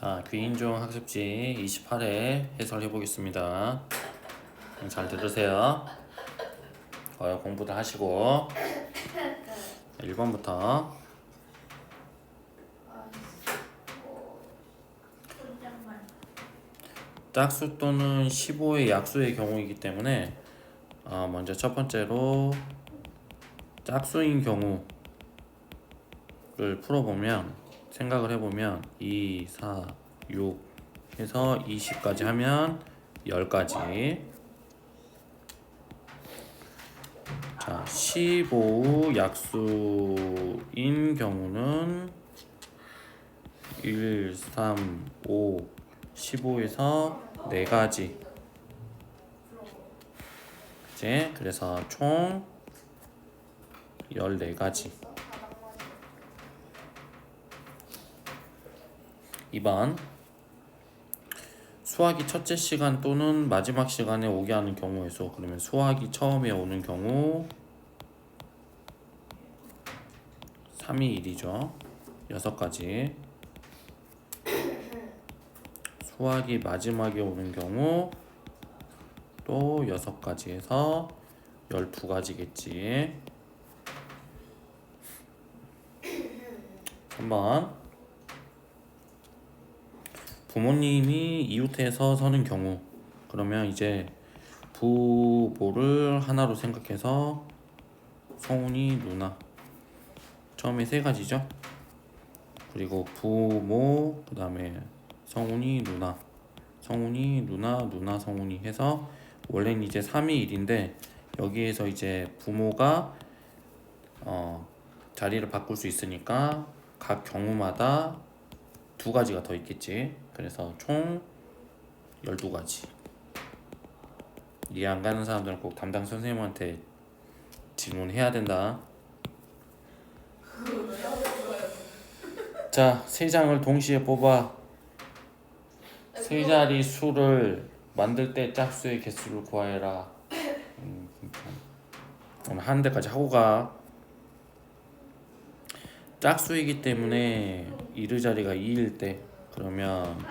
자, 귀인종 학습지 28회 해설해 보겠습니다. 잘 들으세요. 공부를 하시고 1번부터 짝수 또는 15의 약수의 경우이기 때문에 먼저 첫 번째로 짝수인 경우를 풀어보면 생각을 해보면 2, 4, 6 해서 20까지 하면 10까지. 자, 15 약수인 경우는 1, 3, 5, 15에서 4가지. 이제 그래서 총 14가지. 2번 수학이 첫째 시간 또는 마지막 시간에 오게 하는 경우의 수. 그러면 수학이 처음에 오는 경우 3이 1이죠. 6가지. 수학이 마지막에 오는 경우 또 6가지 해서 12가지겠지. 3번 부모님이 이웃에서 서는 경우. 그러면 이제 부모를 하나로 생각해서 성훈이 누나 처음에 3가지죠. 그리고 부모 그 다음에 성훈이 누나 누나 성훈이 해서 원래는 이제 3이 1인데 여기에서 이제 부모가 자리를 바꿀 수 있으니까 각 경우마다 2가지가 더 있겠지. 그래서 총 12가지. 이해 안 가는 사람들은 꼭 담당 선생님한테 질문해야 된다. 자, 3장을 동시에 뽑아. 3자리 수를 만들 때 짝수의 개수를 구하여라. 오늘 하는 데까지 하고 가. 짝수이기 때문에 이르 자리가 2일 때 그러면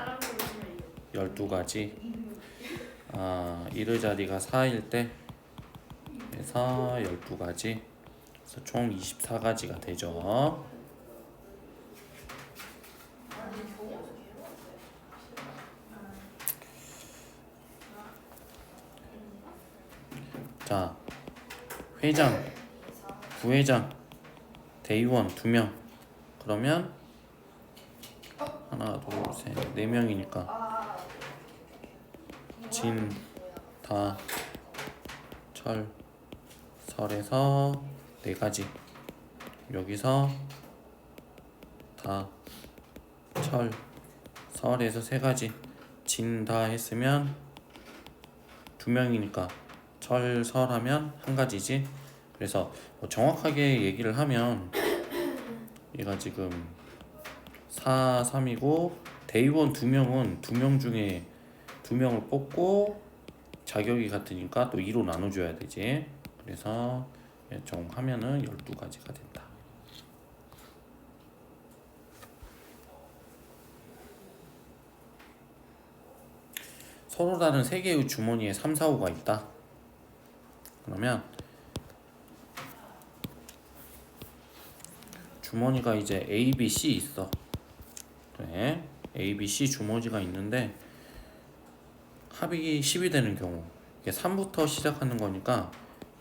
12가지. 이르 자리가 4일 때 해서 12가지. 그래서 총 24가지가 되죠. 자, 회장, 부회장, 대의원 2명. 그러면 하나, 둘, 셋, 4명이니까 진, 다, 철, 설에서 4가지. 여기서 다, 철, 설에서 3가지. 진, 다 했으면 2명이니까 철, 설 하면 1가지지. 그래서 정확하게 얘기를 하면 얘가 지금 4, 3이고 대의원 2명은 2명 중에 2명을 뽑고 자격이 같으니까 또 2로 나눠줘야 되지. 그래서 정하면은 12가지가 된다. 서로 다른 3개의 주머니에 3, 4, 5가 있다. 그러면 주머니가 이제 A, B, C 있어. 그래, A, B, C 주머니가 있는데 합이 10이 되는 경우, 이게 3부터 시작하는 거니까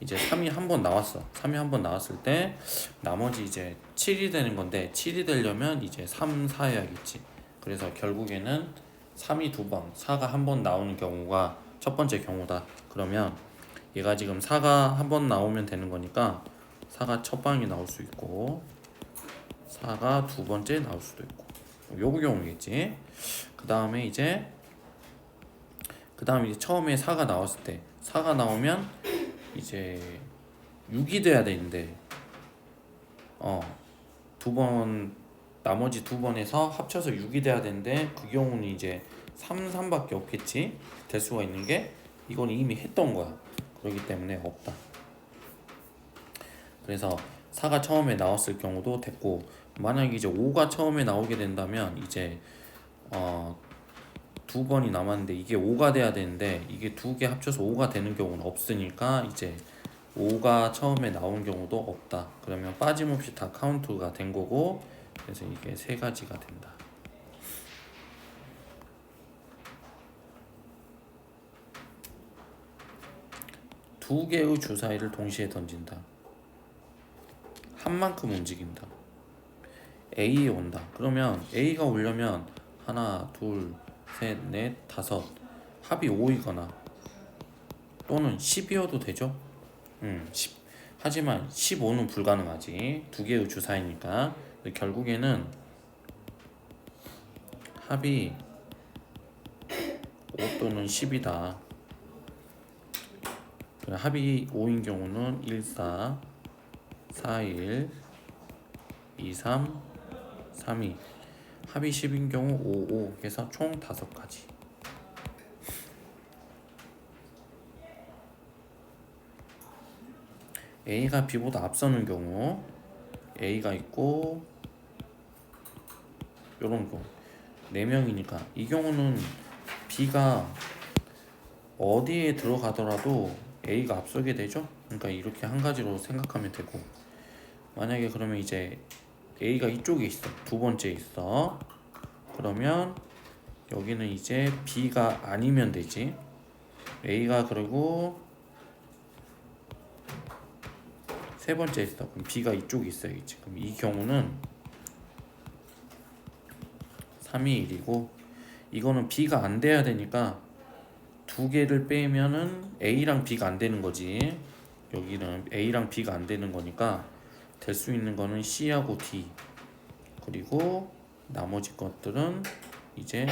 이제 3이 한 번 나왔어. 3이 한 번 나왔을 때 나머지 이제 7이 되는 건데 7이 되려면 이제 3, 4해야겠지. 그래서 결국에는 3이 2번, 4가 한 번 나오는 경우가 첫 번째 경우다. 그러면 얘가 지금 4가 한 번 나오면 되는 거니까 4가 첫 방에 나올 수 있고 4가 2번째 나올 수도 있고 요 경우겠지. 그 다음에 이제 처음에 4가 나왔을 때 4가 나오면 이제 6이 돼야 되는데 나머지 2번에서 합쳐서 6이 돼야 되는데 그 경우는 이제 3, 3밖에 없겠지. 될 수가 있는 게 이건 이미 했던 거야. 그렇기 때문에 없다. 그래서 4가 처음에 나왔을 경우도 됐고, 만약에 이제 5가 처음에 나오게 된다면 이제 두 번이 남았는데 이게 5가 돼야 되는데 이게 두 개 합쳐서 5가 되는 경우는 없으니까 이제 5가 처음에 나온 경우도 없다. 그러면 빠짐없이 다 카운트가 된 거고, 그래서 이게 세 가지가 된다. 두 개의 주사위를 동시에 던진다. 한 만큼 움직인다. A에 온다. 그러면 A가 오려면 하나, 둘, 셋, 넷, 다섯, 합이 5이거나 또는 10이어도 되죠? 10. 하지만 15는 불가능하지. 두 개의 주사위니까. 결국에는 합이 5 또는 10이다. 합이 5인 경우는 1, 4, 4, 1, 2, 3, 3, 2. 합이 10인 경우 5, 5 해서 총 5가지. A가 B보다 앞서는 경우, A가 있고 요런 경우 4명이니까 이 경우는 B가 어디에 들어가더라도 A가 앞서게 되죠. 그러니까 이렇게 한 가지로 생각하면 되고, 만약에 그러면 이제 A가 이쪽에 있어, 두 번째 있어. 그러면 여기는 이제 B가 아니면 되지. A가 그리고 세 번째 있어. 그럼 B가 이쪽에 있어야겠지. 그럼 이 경우는 3이 1이고, 이거는 B가 안 돼야 되니까 두 개를 빼면은 A랑 B가 안 되는 거지. 여기는 A랑 B가 안 되는 거니까 될 수 있는 거는 C하고 D, 그리고 나머지 것들은 이제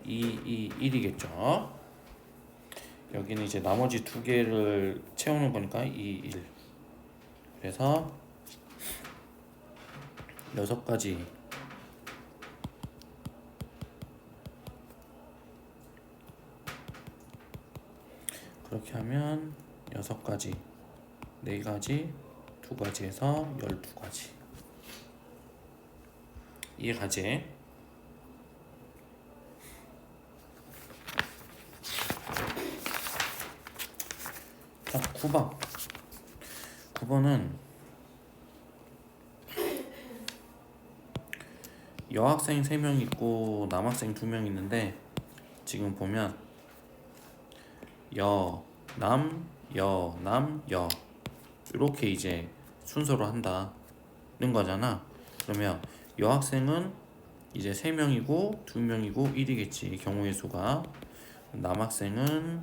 2, 1이겠죠. 여기는 이제 나머지 두 개를 채우는 거니까 2, 1. 그래서 6가지. 그렇게 하면 6가지, 4가지, 2가지 해서 12가지. 이해가지? 자, 9번. 9번은 여학생 3명 있고 남학생 2명 있는데, 지금 보면 여, 남, 여, 남, 여 이렇게 이제 순서로 한다는 거잖아. 그러면 여학생은 이제 3명이고 2명이고 1이겠지, 경우의 수가. 남학생은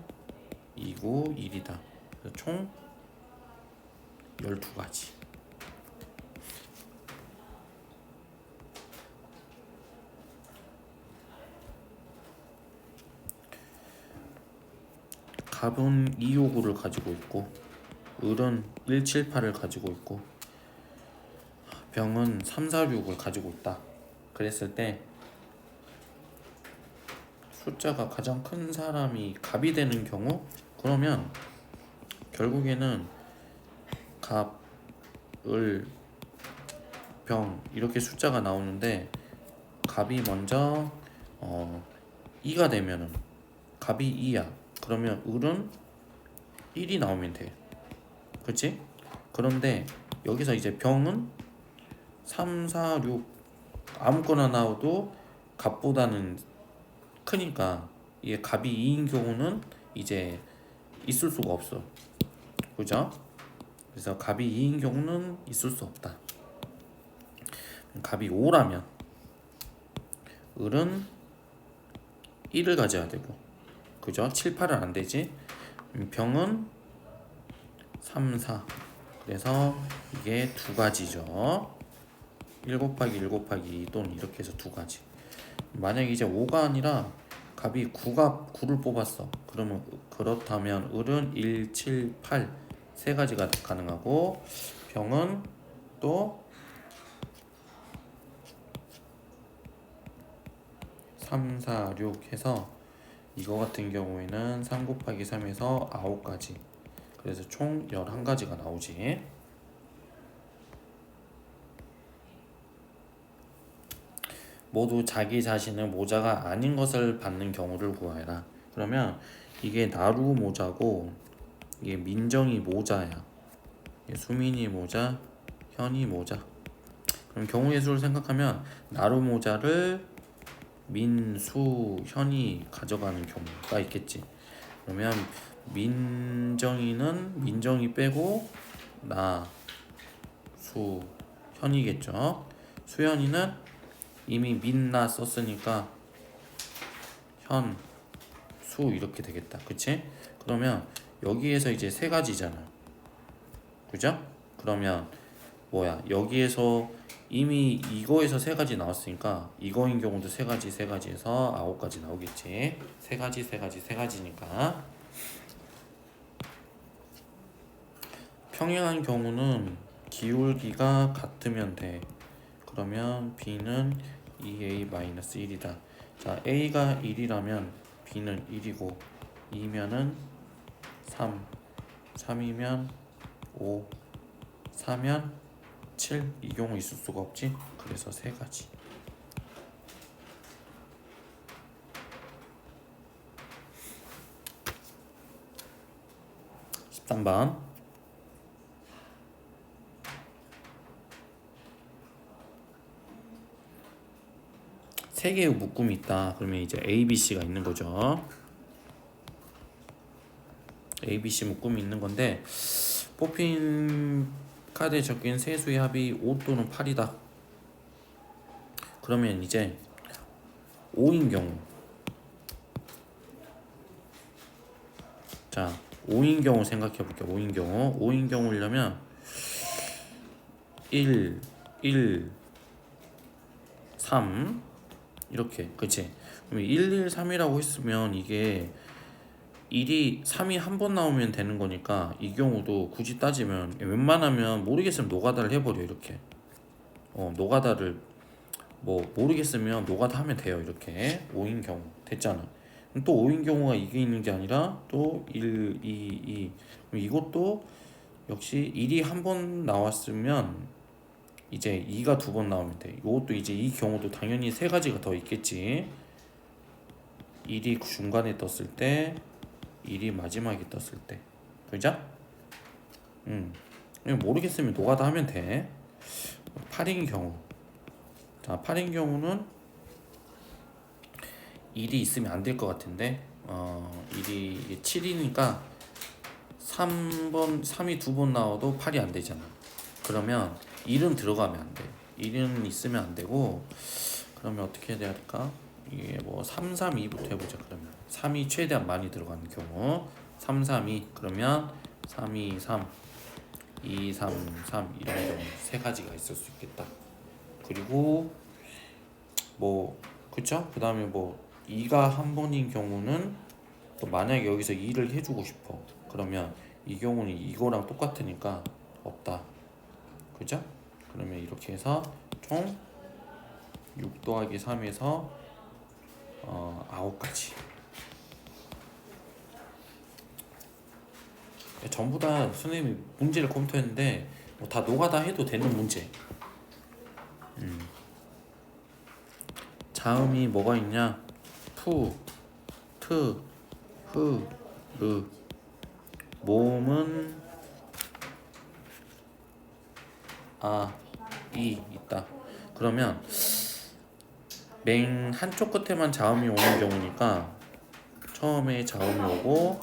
2고 1이다. 총 12가지. 갑은 2, 5, 9를 가지고 있고, 을은 1, 7, 8을 가지고 있고, 병은 3, 4, 6을 가지고 있다. 그랬을 때 숫자가 가장 큰 사람이 갑이 되는 경우, 그러면 결국에는 갑, 을, 병 이렇게 숫자가 나오는데, 갑이 먼저 2가 되면은 갑이 2야. 그러면 을은 1이 나오면 돼. 그치? 그런데 여기서 이제 병은 3, 4, 6 아무거나 나와도 갑보다는 크니까, 이게 갑이 2인 경우는 이제 있을 수가 없어. 그죠? 그래서 갑이 2인 경우는 있을 수 없다. 갑이 5라면 을은 1을 가져야 되고, 그죠? 7, 8은 안 되지. 병은 3, 4. 그래서 이게 2가지죠. 1 곱하기 1 곱하기 2 또는 이렇게 해서 2가지. 만약에 이제 5가 아니라 갑이 9를 뽑았어. 그러면 그렇다면 을은 1, 7, 8 세 가지가 가능하고, 병은 또 3, 4, 6 해서 이거 같은 경우에는 3 곱하기 3에서 9가지. 그래서 총 11가지가 나오지. 모두 자기 자신은 모자가 아닌 것을 받는 경우를 구하여라. 그러면 이게 나루 모자고 이게 민정이 모자야. 이게 수민이 모자, 현이 모자. 그럼 경우의 수를 생각하면 나루 모자를 민, 수, 현이 가져가는 경우가 있겠지. 그러면 민정이 빼고 나, 수, 현이겠죠. 수현이는 이미 민나 썼으니까 현, 수 이렇게 되겠다. 그치? 그러면 여기에서 이제 세 가지잖아. 그죠? 그러면 뭐야? 여기에서 이미 이거에서 세 가지 나왔으니까 이거인 경우도 세 가지에서 9가지 나오겠지. 세 가지니까 평행한 경우는 기울기가 같으면 돼. 그러면 B는 2A-1이다. 자, A가 1이라면 B는 1이고 2면은 3, 3이면 5, 4면 7. 이 경우 있을 수가 없지. 그래서 세 가지. 13번. 세 개의 묶음이 있다. 그러면 이제 A, B, C가 있는 거죠. A, B, C 묶음이 있는 건데 뽑힌 카드에 적힌 세수의 합이 5 또는 8이다. 그러면 이제 5인 경우, 자 5인 경우 생각해 볼게요. 5인 경우려면 1, 3 이렇게, 그치? 그럼 1, 3이라고 했으면 이게 3이 한 번 나오면 되는 거니까 이 경우도 굳이 따지면 웬만하면 모르겠으면 노가다를 해버려. 이렇게 노가다를 뭐 모르겠으면 노가다 하면 돼요. 이렇게 5인 경우 됐잖아. 또 5인 경우가 이게 있는 게 아니라 또 1, 2 이것도 역시 1이 한 번 나왔으면 이제 2가 두 번 나오면 돼. 이것도 이제 이 경우도 당연히 세 가지가 더 있겠지. 1이 중간에 떴을 때, 1이 마지막에 떴을 때, 그죠? 모르겠으면 노가다 하면 돼. 8인 경우, 자 8인 경우는 1이 있으면 안 될 것 같은데 1이 7이니까 3이 두 번 나와도 8이 안 되잖아. 그러면 1은 들어가면 안 돼. 1은 있으면 안 되고, 그러면 어떻게 해야 될까? 이게 뭐 3, 3, 2부터 해보자. 그러면 3이 최대한 많이 들어가는 경우 3, 3, 2 그러면 3, 2, 3 2, 3, 3 이런 경우 세 가지가 있을 수 있겠다. 그리고 뭐 그쵸? 그 다음에 뭐 2가 한 번인 경우는 또 만약에 여기서 2를 해주고 싶어. 그러면 이 경우는 이거랑 똑같으니까 없다. 그죠? 그러면 이렇게 해서 총 6 더하기 3에서 9가지. 전부 다 선생님이 문제를 컴퓨터했는데 뭐 다 노가다 해도 되는 문제. 자음이 뭐가 있냐? 푸, 트, 흐, 르. 모음은 아, 이 있다. 그러면 맨 한쪽 끝에만 자음이 오는 경우니까 처음에 자음이 오고,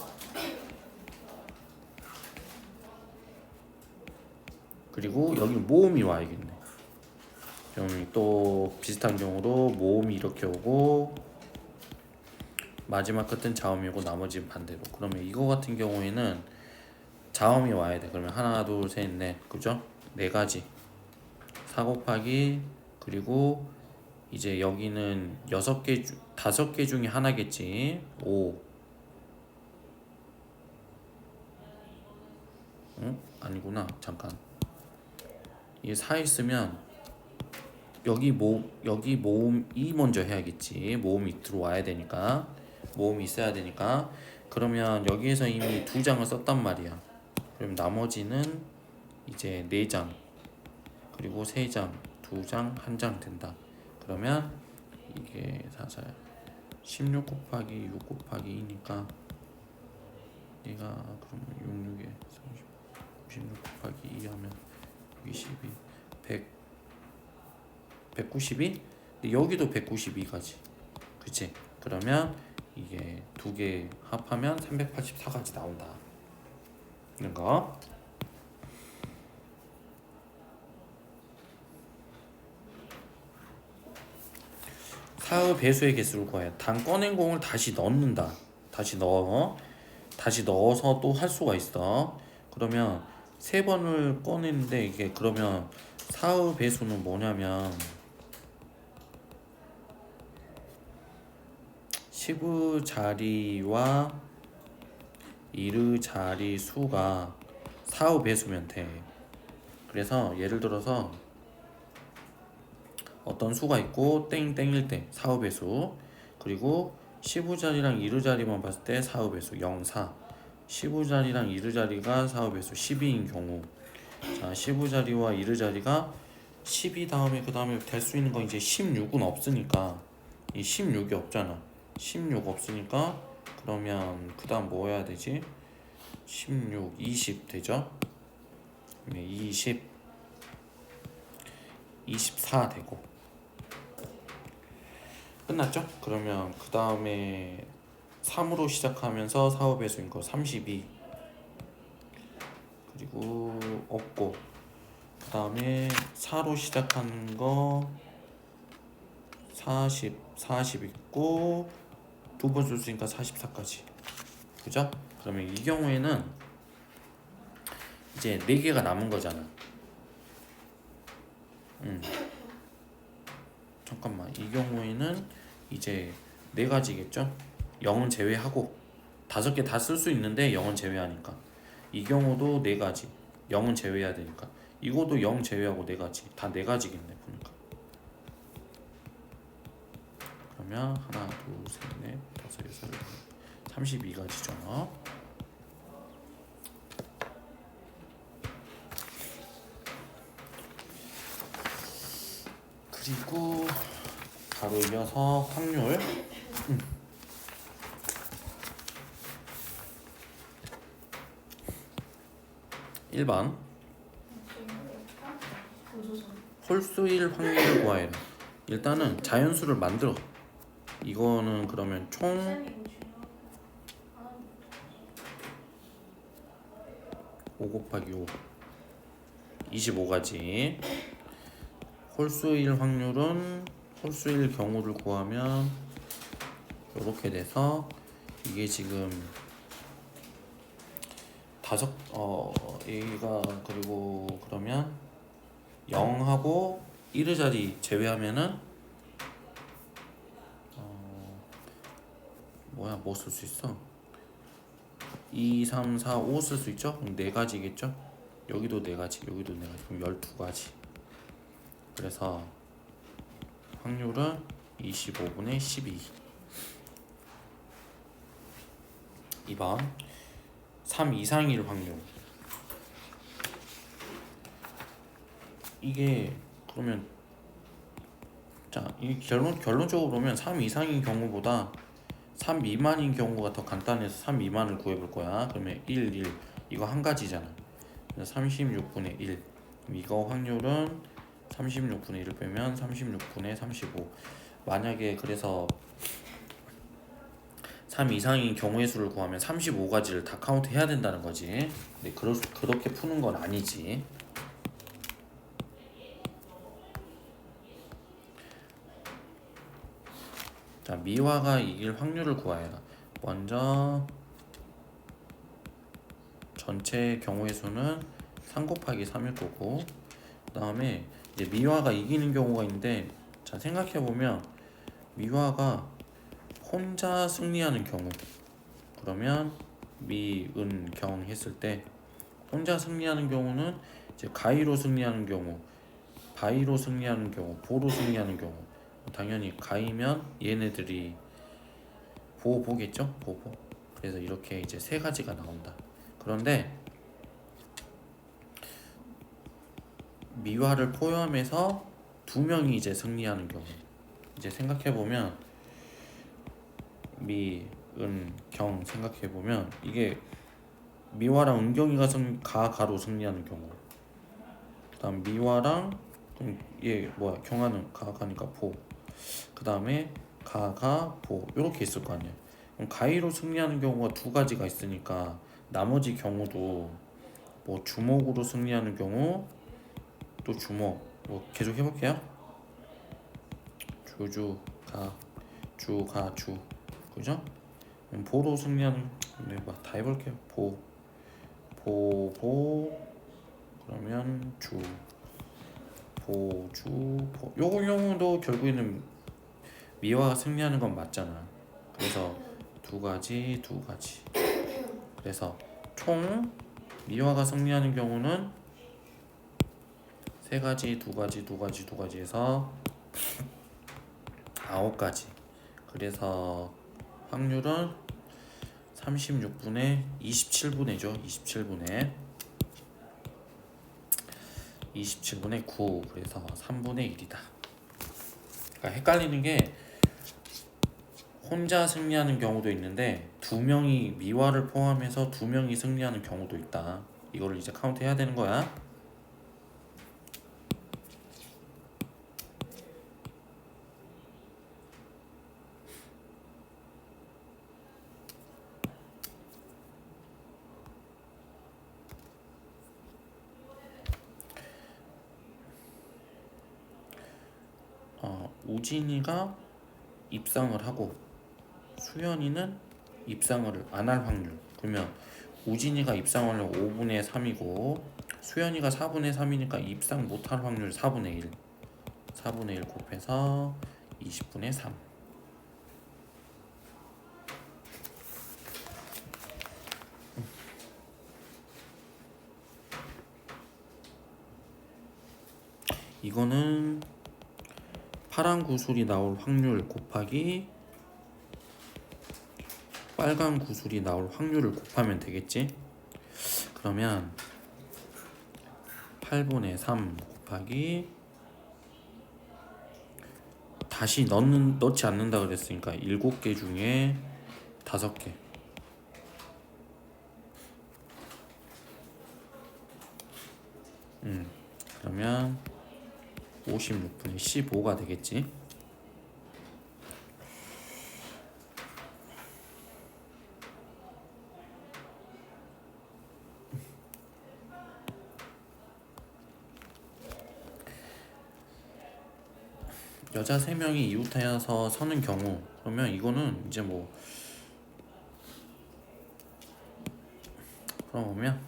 그리고 여기 모음이 와야겠네. 그럼 또 비슷한 경우로 모음이 이렇게 오고 마지막 끝은 자음이 오고 나머지는 반대로. 그러면 이거 같은 경우에는 자음이 와야 돼. 그러면 하나, 둘, 셋, 넷, 그죠? 네 가지. 4 곱하기, 그리고 이제 여기는 5개 중에 하나겠지. 5. 응? 아니구나. 잠깐. 이게 4 있으면 여기 모음이 먼저 해야겠지. 모음이 들어와야 되니까. 모음이 있어야 되니까. 그러면 여기에서 이미 2장을 썼단 말이야. 그럼 나머지는 이제 4장, 그리고 3장, 2장, 1장 된다. 그러면 이게 4사야. 16 곱하기 6 곱하기 2니까 얘가 그러면 66에 30, 56 곱하기 2 하면 22, 100, 192? 여기도 192가지. 그치? 그러면 이게 두 개 합하면 384가지 나온다. 이런 거. 사의 배수의 개수를 구해요. 단 꺼낸 공을 다시 넣는다. 다시 넣어서 또 할 수가 있어. 그러면 세 번을 꺼내는데 이게 그러면 사의 배수는 뭐냐면 10의 자리와 1의 자리 수가 4의 배수면 돼. 그래서 예를 들어서 어떤 수가 있고 땡땡일 때 4의 배수, 그리고 10의 자리랑 1의 자리만 봤을 때 4의 배수 0, 4, 10의 자리랑 1의 자리가 4의 배수 12인 경우, 자 10의 자리와 1의 자리가 12 다음에 그 다음에 될 수 있는 건 이제 16은 없으니까, 이 16이 없잖아. 16 없으니까 그러면 그 다음 뭐 해야 되지? 16, 20 되죠? 20, 24 되고 끝났죠? 그러면 그 다음에 3으로 시작하면서 4의 배수인 거 32, 그리고 없고, 그 다음에 4로 시작하는 거 40 있고 두 번 쓸 수 있으니까 44까지. 그죠? 그러면 이 경우에는 이제 4개가 남은 거잖아. 잠깐만, 이 경우에는 이제 4가지겠죠? 0은 제외하고 5개 다 쓸 수 있는데 0은 제외하니까 이 경우도 4가지, 0은 제외해야 되니까 이것도 0 제외하고 4가지, 다 4가지겠네 보니까. 그러면 하나, 둘, 셋, 넷, 다섯, 여섯, 일곱, 32가지죠. 그리고 바로 이어서 확률. 1번 홀수일 확률을 구하여라. 일단은 자연수를 만들어. 이거는 그러면 총 5 곱하기 5 25가지. 홀수일 확률은 홀수일 경우를 구하면 이렇게 돼서 이게 지금 얘가, 그리고 그러면 0하고 1의 자리 제외하면은 뭐 쓸 수 있어? 2, 3, 4, 5 쓸 수 있죠? 그럼 4가지겠죠? 여기도 4가지, 여기도 4가지, 그럼 12가지. 그래서 확률은 25분의 12. 2번 3 이상일 확률. 이게 그러면 자, 이 결론적으로 보면 3 이상인 경우보다 3 미만인 경우가 더 간단해서 3 미만을 구해볼 거야. 그러면 1 이거 한 가지잖아. 36분의 1. 이거 확률은 36분의 1을 빼면 36분의 35. 만약에 그래서 3 이상인 경우의 수를 구하면 35가지를 다 카운트 해야 된다는 거지. 근데 그렇게 푸는 건 아니지. 자, 미화가 이길 확률을 구하여라. 먼저 전체 경우의 수는 3 곱하기 3일 거고, 그 다음에 이제 미화가 이기는 경우가 있는데, 자 생각해보면 미화가 혼자 승리하는 경우, 그러면 미은 경 했을 때 혼자 승리하는 경우는 이제 가위로 승리하는 경우, 바위로 승리하는 경우, 보로 승리하는 경우, 당연히 가위면 얘네들이 보겠죠? 보보. 그래서 이렇게 이제 3가지가 나온다. 그런데 미화를 포함해서 2명이 이제 승리하는 경우, 이제 생각해보면 미, 은, 경 생각해보면 이게 미화랑 은경이가 가로 승리하는 경우, 그다음 미화랑 얘 뭐야 경화는 가니까 보, 그다음에 보 이렇게 있을 거 아니야. 그럼 가위로 승리하는 경우가 두 가지가 있으니까 나머지 경우도 뭐 주먹으로 승리하는 경우, 또 주먹 뭐 계속 해볼게요. 주주 주 그죠? 보로 승리하는, 네, 다 해볼게요. 보 그러면 보 요거 경우도 결국에는 미화가 승리하는 건 맞잖아. 그래서 두 가지. 그래서 총 미화가 승리하는 경우는 세 가지, 두 가지 해서 9가지. 그래서 확률은 36분의 27분의죠. 27분의 9. 그래서 3분의 1이다. 그러니까 헷갈리는 게 혼자 승리하는 경우도 있는데 두 명이 미화를 포함해서 두 명이 승리하는 경우도 있다. 이거를 이제 카운트 해야 되는 거야. 우진이가 입상을 하고 수연이는 입상을 안 할 확률. 그러면 우진이가 입상을 하면 5분의 3이고 수연이가 4분의 3이니까 입상 못할 확률 4분의 1. 4분의 1 곱해서 20분의 3. 이거는 파란 구슬이 나올 확률 곱하기 빨간 구슬이 나올 확률을 곱하면 되겠지? 그러면 8분의 3 곱하기 다시 넣지 않는다 그랬으니까 7개 중에 5개. 그러면 56분의 15가 되겠지? 여자 3명이 이웃하여서 서는 경우, 그러면 이거는 이제 뭐 그러면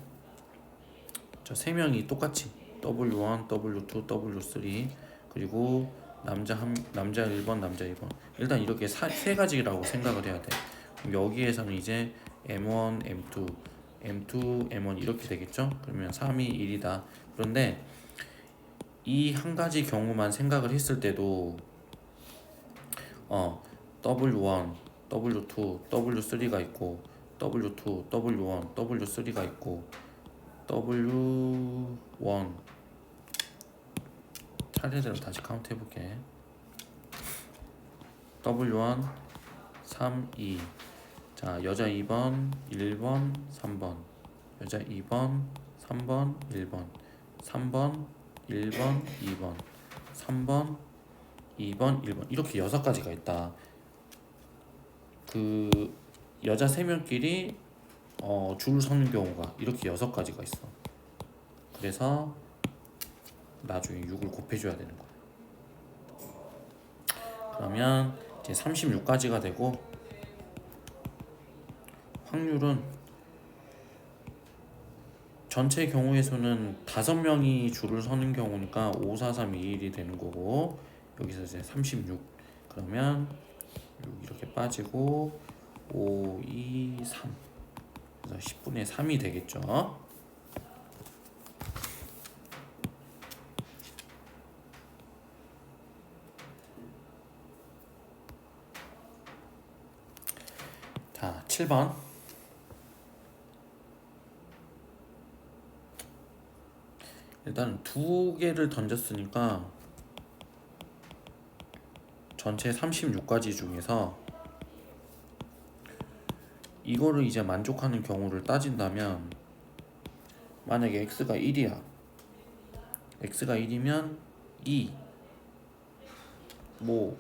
저 3명이 똑같이 W1, W2, W3 그리고 남자 1번, 남자 2번, 일단 이렇게 세 가지라고 생각을 해야 돼. 그럼 여기에서는 이제 M1, M2, M1 이렇게 되겠죠? 그러면 3이 1이다. 그런데 이 한 가지 경우만 생각을 했을 때도 W1, W2, W3가 있고 W2, W1, W3가 있고 W1 차례대로 다시 카운트 해볼게. W1 3, 2. 자, 여자 2번, 1번, 3번. 여자 2번, 3번, 1번. 3번, 1번, 2번. 3번, 2번, 1번. 이렇게 6가지가 있다. 그 여자 3명끼리 줄 서는 경우가 이렇게 6가지가 있어. 그래서 나중에 6을 곱해줘야 되는 거야. 그러면 이제 36가지가 되고 확률은 전체 경우의 수는 5명이 줄을 서는 경우니까 5, 4, 3, 2, 1이 되는 거고 여기서 이제 36. 그러면 6 이렇게 빠지고 5, 2, 3. 그래서 10분의 3이 되겠죠. 자, 7번. 일단 2개를 던졌으니까 전체 36가지 중에서 이거를 이제 만족하는 경우를 따진다면, 만약에 x가 1이야. x가 1이면 2, 뭐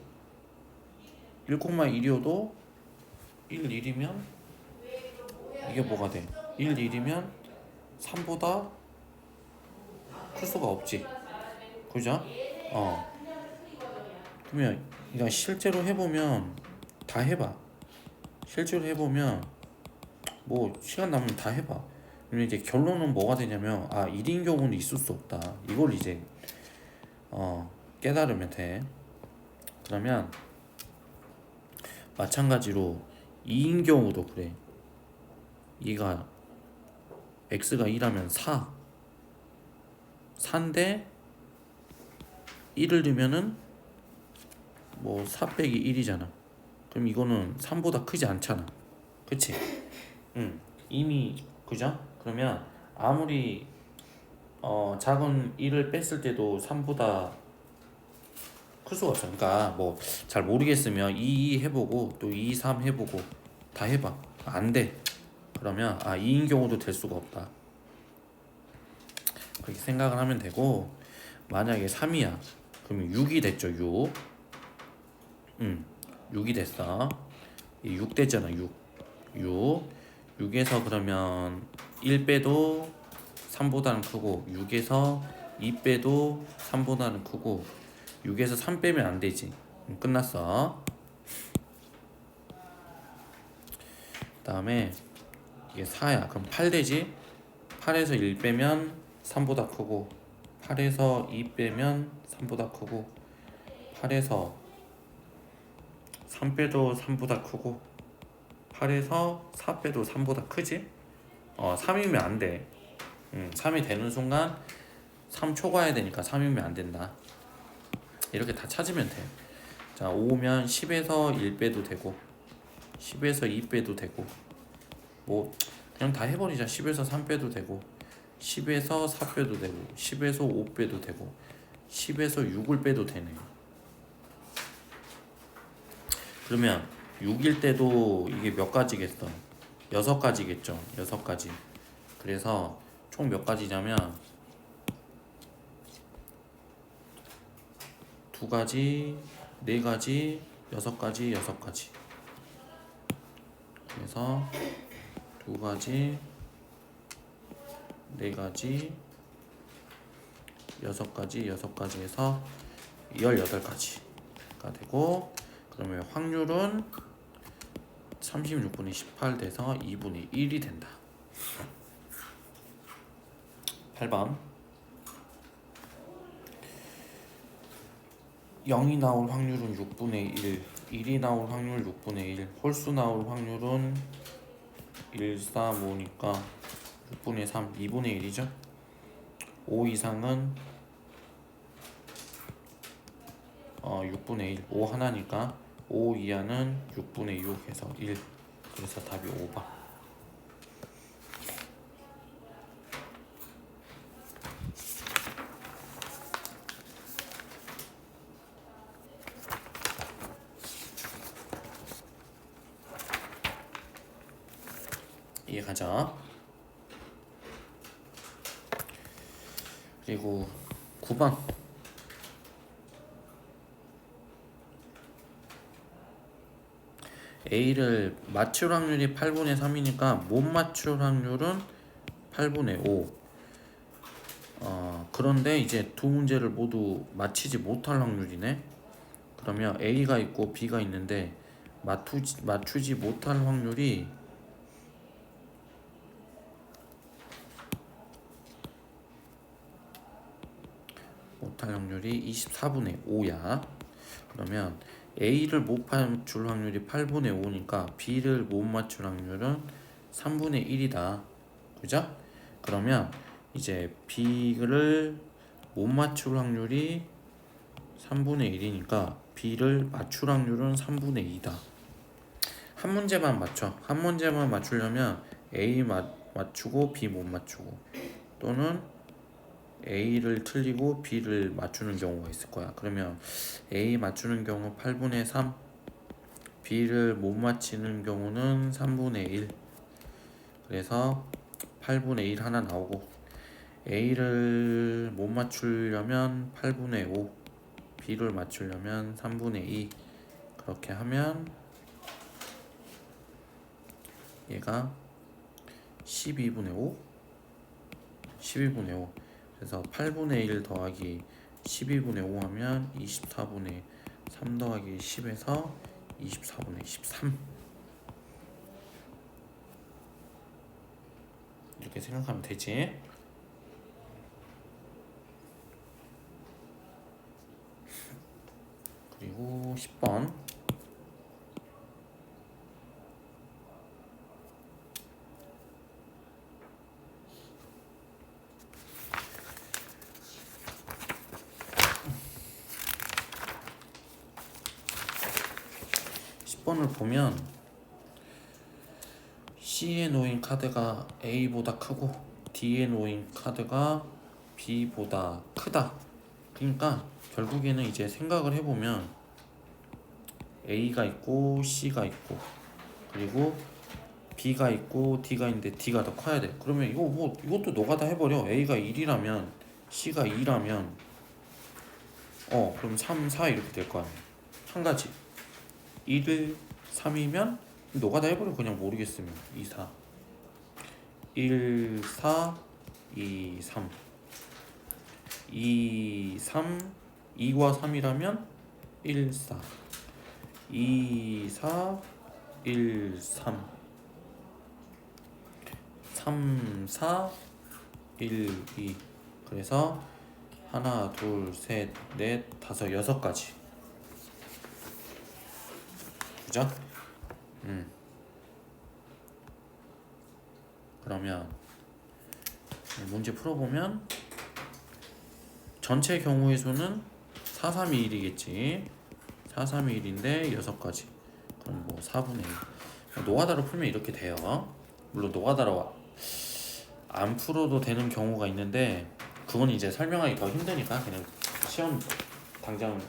1,1이어도 1, 1이면 이게 뭐가 돼? 1, 1이면 3보다 클 수가 없지. 그죠? 그러면 그러니까 실제로 해보면 다 해봐. 실제로 해보면 뭐 시간 남으면 다 해봐. 그러면 이제 결론은 뭐가 되냐면 1인 경우는 있을 수 없다. 이걸 이제 깨달으면 돼. 그러면 마찬가지로 2인 경우도 그래. 얘가 x가 1하면 4인데 1을 넣으면은 뭐 4 빼기 1이잖아. 그럼 이거는 3보다 크지 않잖아. 그치? 이미 그죠? 그러면 아무리 작은 1을 뺐을 때도 3보다 클 수가 없어. 그러니까 뭐 잘 모르겠으면 2 해보고 또 2, 3 해보고 다 해봐. 안 돼. 그러면 2인 경우도 될 수가 없다. 그렇게 생각을 하면 되고, 만약에 3이야. 그러면 6이 됐죠. 6. 6이 됐어. 6 됐잖아. 6에서 그러면 1 빼도 3보다는 크고, 6에서 2 빼도 3보다는 크고, 6에서 3 빼면 안 되지. 끝났어. 그 다음에 이게 4야. 그럼 8 되지? 8에서 1 빼면 3보다 크고, 8에서 2 빼면 3보다 크고, 8에서 3 빼도 3보다 크고, 8에서 4 빼도 3보다 크지? 3이면 안 돼. 3이 되는 순간 3 초과해야 되니까 3이면 안 된다. 이렇게 다 찾으면 돼. 자, 5면 10에서 1 빼도 되고, 10에서 2 빼도 되고, 뭐 그냥 다 해버리자. 10에서 3 빼도 되고, 10에서 4 빼도 되고, 10에서 5 빼도 되고, 10에서 6을 빼도 되네. 그러면 6일 때도 이게 몇 가지겠어? 6가지겠죠. 6가지. 그래서 총 몇 가지냐면 2가지, 4가지, 6가지, 6가지. 그래서 2가지, 4가지, 6가지, 6가지 해서 18가지가 되고, 그러면 확률은 36분의 18 돼서 2분의 1이 된다. 8번 0이 나올 확률은 6분의 1, 1이 나올 확률 6분의 1, 홀수 나올 확률은 1, 4, 5니까 6분의 3, 2분의 1이죠. 5 이상은 6분의 1, 5 하나니까 5 이하는 6분의 6 해서 1. 그래서 답이 5번. 이해가자. 그리고 9번 A를 맞출 확률이 8분의 3이니까 못 맞출 확률은 8분의 5. 그런데 이제 두 문제를 모두 맞히지 못할 확률이네. 그러면 A가 있고 B가 있는데 맞추지 못할 확률이 24분의 5야. 그러면 A를 못 맞출 확률이 8분의 5니까 B를 못 맞출 확률은 3분의 1이다. 그죠? 그러면 이제 B를 못 맞출 확률이 3분의 1이니까 B를 맞출 확률은 3분의 2다. 한 문제만 맞춰. 한 문제만 맞추려면 A 맞추고 B 못 맞추고, 또는 A를 틀리고 B를 맞추는 경우가 있을 거야. 그러면 A 맞추는 경우 8분의 3, B를 못 맞히는 경우는 3분의 1. 그래서 8분의 1 하나 나오고, A를 못 맞추려면 8분의 5, B를 맞추려면 3분의 2. 그렇게 하면 얘가 12분의 5? 12분의 5. 그래서 8분의 1 더하기 12분의 5 하면 24분의 3 더하기 10에서 24분의 13. 이렇게 생각하면 되지. 그리고 10번. 10번을 보면 C에 놓인 카드가 A보다 크고 D에 놓인 카드가 B보다 크다. 그러니까 결국에는 이제 생각을 해보면 A가 있고 C가 있고 그리고 B가 있고 D가 있는데 D가 더 커야 돼. 그러면 이것도 노가다 해버려. A가 1이라면 C가 2라면 그럼 3, 4 이렇게 될 거 아니야. 한 가지 1, 3이면 노가다 해버려. 그냥 모르겠으면 2, 4 1, 4 2, 3 2, 3 2과 3이라면 1, 4 2, 4 1, 3 3, 4 1, 2. 그래서 하나, 둘, 셋, 넷, 다섯, 6가지. 그죠? 그러면 문제 풀어보면 전체 경우의 수는 4, 3, 2, 1이겠지. 4, 3, 2, 1인데 6가지. 그럼 뭐 4분의 1. 노가다로 풀면 이렇게 돼요. 물론 노가다로 안 풀어도 되는 경우가 있는데 그건 이제 설명하기 더 힘드니까 그냥 시험 당장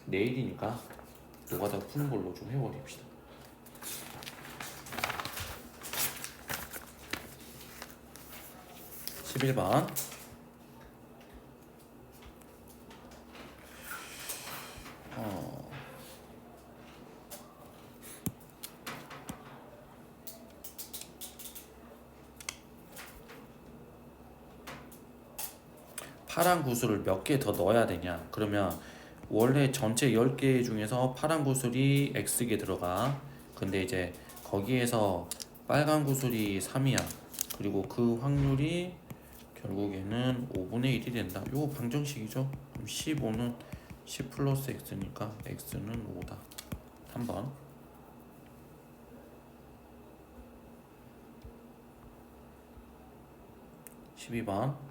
내일이니까 노가다 푸는 걸로 좀 해버립시다. 11번. 파란 구슬을 몇 개 더 넣어야 되냐? 그러면 원래 전체 10개 중에서 파란 구슬이 X개 들어가. 근데 이제 거기에서 빨간 구슬이 3이야. 그리고 그 확률이 결국에는 5분의 1이 된다. 요거 방정식이죠. 그럼 15는 10 플러스 X니까 X는 5다. 3번. 12번.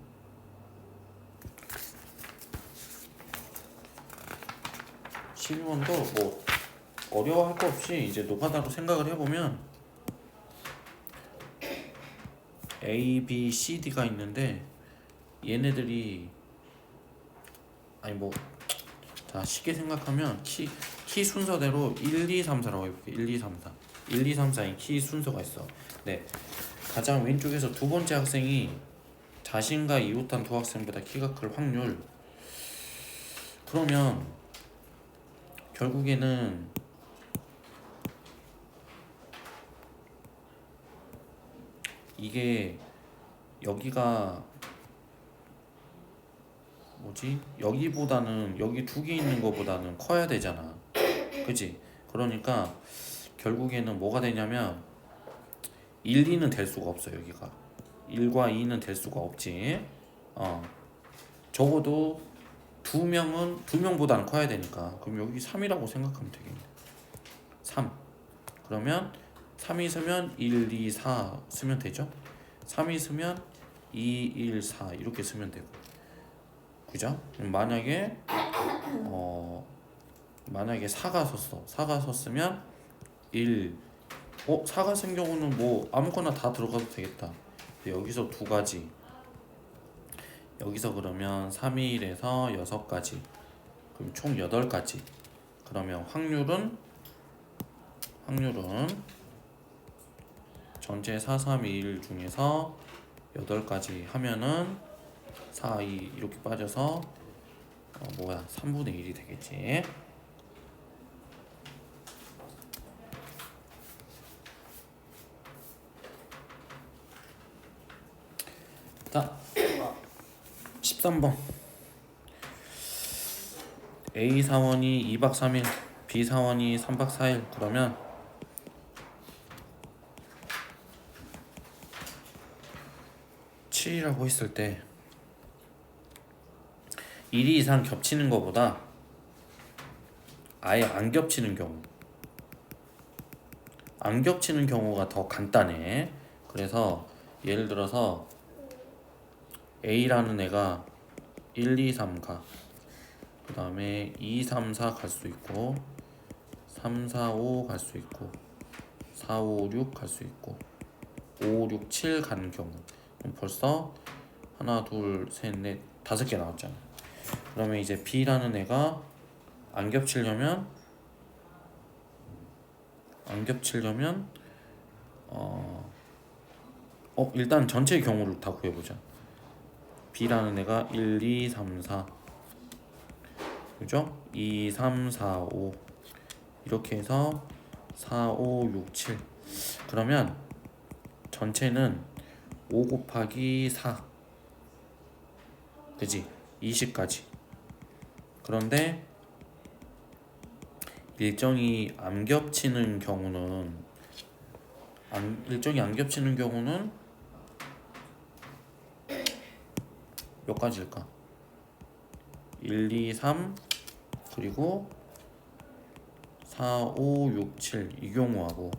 12번도 뭐 어려워할 거 없이 이제 노가다로 생각을 해보면 A, B, C, D가 있는데 얘네들이 자 쉽게 생각하면 키 순서대로 1, 2, 3, 4라고 해볼게. 1, 2, 3, 4 1, 2, 3, 4인 키 순서가 있어. 네, 가장 왼쪽에서 두 번째 학생이 자신과 이웃한 두 학생보다 키가 클 확률. 그러면 결국에는 이게 여기가 여기보다는 여기 두 개 있는 거보다는 커야 되잖아. 그치? 그러니까 결국에는 뭐가 되냐면 1, 2는 될 수가 없어. 여기가 1과 2는 될 수가 없지. 적어도 두 명보다는 커야 되니까. 그럼 여기 3이라고 생각하면 되겠네. 3. 그러면 3 있으면 1, 2, 4 쓰면 되죠. 3 있으면 2, 1, 4 이렇게 쓰면 되고. 그죠? 만약에 4가 섰으면 1. 4가 쓴 경우는 뭐 아무거나 다 들어가도 되겠다. 근데 여기서 두 가지. 여기서 그러면 3의 1에서 6가지, 그럼 총 8가지. 그러면 확률은 전체 4, 3, 2, 1 중에서 8가지 하면은 4, 2 이렇게 빠져서 3분의 1이 되겠지. 자, 13번. A 사원이 2박 3일, B 사원이 3박 4일. 그러면 (7이라고) 했을 때 1이 이상 겹치는 것보다 아예 안 겹치는 경우가 더 간단해. 그래서 예를 들어서 A라는 애가 1, 2, 3 가, 그 다음에 2, 3, 4 갈 수 있고 3, 4, 5 갈 수 있고 4, 5, 6 갈 수 있고 5, 6, 7 가는 경우, 그럼 벌써 하나, 둘, 셋, 넷, 5개 나왔잖아. 그러면 이제 B라는 애가 안 겹치려면 일단 전체 경우를 다 구해보자. B라는 애가 1, 2, 3, 4, 그죠? 2, 3, 4, 5 이렇게 해서 4, 5, 6, 7. 그러면 전체는 5 곱하기 4, 그지? 20까지. 그런데 일정이 안 겹치는 경우는 몇 가지일까? 1, 2, 3 그리고 4, 5, 6, 7 이 경우하고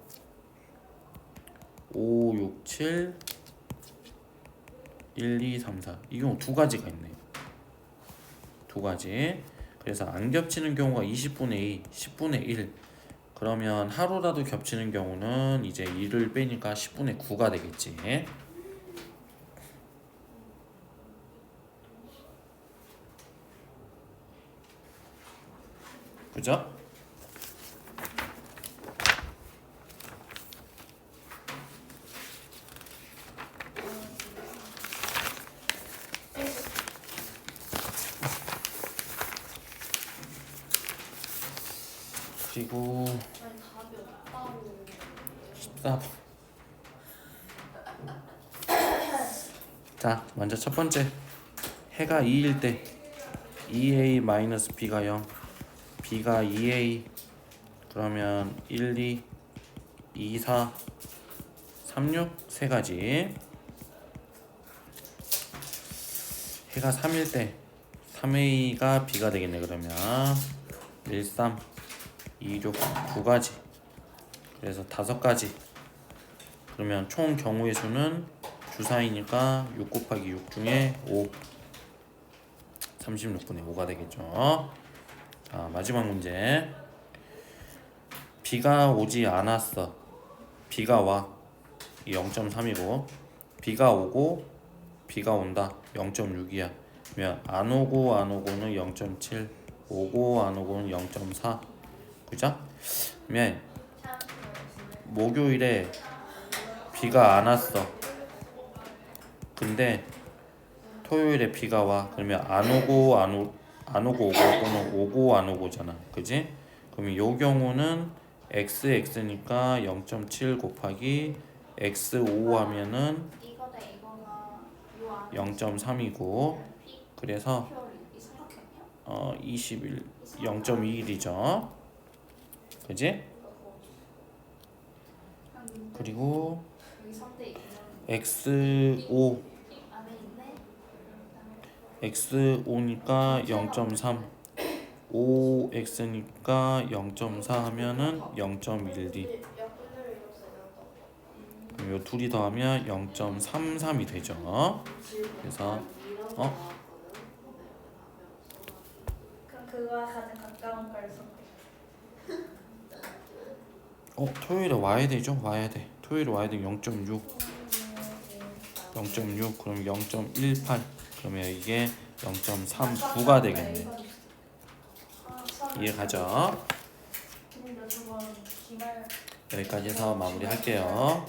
5, 6, 7 1, 2, 3, 4 이 경우 2가지가 있네요. 2가지. 그래서 안 겹치는 경우가 20분의 2, 10분의 1. 그러면 하루라도 겹치는 경우는 이제 1을 빼니까 10분의 9가 되겠지. 그죠? 그리고 아니 답이 없다고. 14번. 자, 먼저 첫 번째. 해가 2일 때 2a-b가 0, b가 2a. 그러면 1, 2, 2, 4, 3, 6 세 가지. 해가 3일 때 3a가 b가 되겠네. 그러면 1, 3, 2, 6, 9가지. 그래서 5가지. 그러면 총 경우의 수는 주사이니까 6 곱하기 6 중에 5, 36분의 5가 되겠죠. 자, 마지막 문제. 비가 오지 않았어. 비가 와. 0.3이고 비가 오고 비가 온다. 0.6이야. 그러면 안 오고는 0.7, 오고 안 오고는 0.4. 그죠? 그러면 목요일에 비가 안 왔어. 근데 토요일에 비가 와. 그러면 안 오고 또는 오고 안 오고잖아. 그지? 그러면 요 경우는 x니까 0.7 곱하기 x5 하면은 0.3이고 그래서 21 0.21이죠. 그지? 그리고 x5니까 0.3, 5x니까 0.4 하면은 0.12. 그럼 요 둘이 더하면 0.33이 되죠. 그래서 그럼 그거와 가장 가까운 걸 선택. 토요일에 와야 되죠. 토요일에 와야 돼. 0.6 그럼 0.18. 그러면 이게 0.39가 되겠네. 이해가죠? 근데 저건 기말 여기까지 해서 마무리할게요.